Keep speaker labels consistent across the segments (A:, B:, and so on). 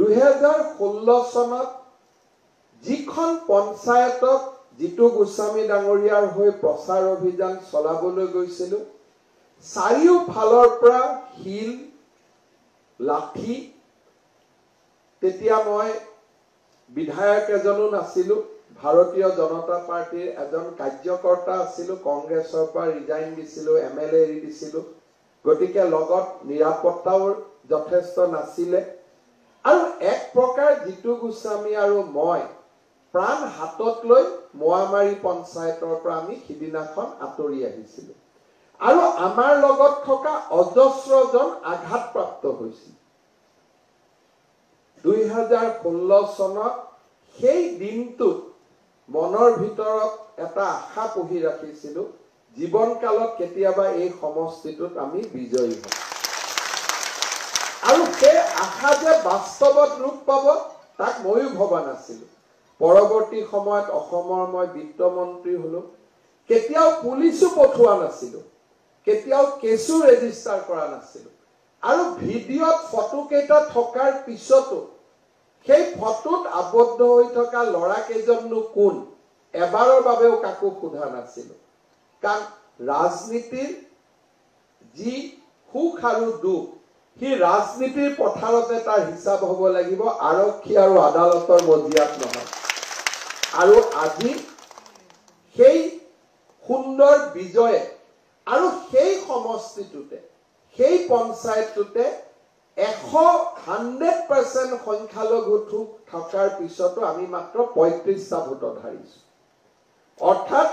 A: 2016 চনত যিখন পঞ্চায়তত জিতু গোস্বামী ডাঙৰীয়াৰ হৈ প্ৰচাৰ অভিযান চলাবলৈ গৈছিল চাৰিওফালৰ পৰা হিল লাঠি তেতিয়া মই বিধায়ক এজনো নাছিলো ভাৰতীয় জনতা পাৰ্টিৰ এজন কাৰ্যকৰ্তা আছিলো কংগ্ৰেছৰ পৰা ৰিজাইন দিছিলো এমএলএ এৰি দিছিলো গতিকে লগত নিৰাপত্তাও যথেষ্ট নাছিলে আৰু এক প্ৰকাৰ জিতু গোস্বামী আৰু মই প্ৰাণ হাতত লৈ মোৱামাৰী পঞ্চায়তৰ পৰা আমি সিদিনাখন আঁতৰি আহিছিলো আৰু আমাৰ লগত থকা অজস্ৰজন আঘাতপ্ৰাপ্ত হৈছিল 2016 চনত সেই দিনটোত মনৰ ভিতৰত এটা আশা পুহি ৰাখিছিলো জীৱনকালত কেতিয়াবা এই সমষ্টিটোত আমি বিজয়ী হম আৰু সেই আশা যে বাস্তৱত ৰূপ পাব তাক ময়ো ভবা নাছিলো পৰৱৰ্তী সময়ত অসমৰ মই বিত্তমন্ত্ৰী হলো কেতিয়াও পুলিচো পঠোৱা নাছিলো কেতিয়াও কেছু ৰেজিষ্টাৰ কৰা নাছিলো আৰু ভিডিঅ'ত ফটো কেইটা থকাৰ পিছতো সেই ফটোত আবদ্ধ হৈ থকা লৰা কেইজননো কোন এবাৰৰ বাবেও কাকো সোধা নাছিলো কাৰণ ৰাজনীতিৰ যি সুখ আৰু দুখ হি ৰাজনীতিৰ পথাৰতে তাৰ হিচাপ হ'ব লাগিব আৰক্ষী আৰু আদালতৰ মজিয়াত নহয় আৰু আজি সেই সুন্দৰ বিজয়ে আৰু সেই সমষ্টিটোতে সেই পঞ্চায়তটোতে 100% সংখ্যালঘু থকাৰ পিছতো আমি মাত্ৰ 35টা ভোটত হাৰিছো অৰ্থাৎ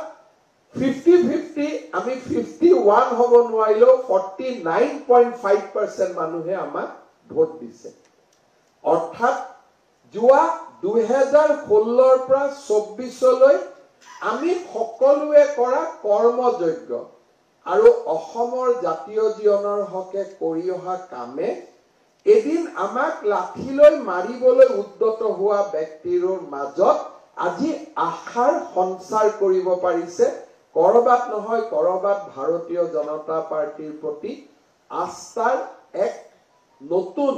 A: 50-50 আমি 51 হ'ব নোৱাৰিলেও 49.5% মানুহে আমাক ভোট দিছে অৰ্থাৎ যোৱা 2016 পৰা 24 লৈ আমি সকলোৱে কৰা কৰ্মযজ্ঞ আৰু অসমৰ জাতীয় জীৱনৰ হকে কৰি অহা কামে এদিন আমাক লাঠিলৈ মাৰিবলৈ উদ্যত হোৱা ব্যক্তিৰৰ মাজত আজি আশাৰ সঞ্চাৰ কৰিব পাৰিছে কৰবাত নহয় কৰবাত ভাৰতীয় জনতা পাৰ্টিৰ প্ৰতি আস্থাৰ এক নতুন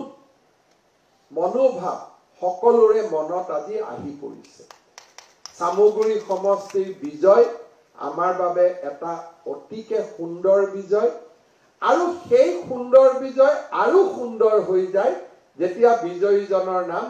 A: মনোভাৱ সকলোৰে মনত আজি আহি পৰিছে সামগ্ৰী সমষ্টিৰ বিজয় আমাৰ বাবে এটা অতিকে সুন্দৰ বিজয় আৰু সেই সুন্দৰ বিজয় আৰু সুন্দৰ হৈ যায় যেতিয়া বিজয়ীজনৰ নাম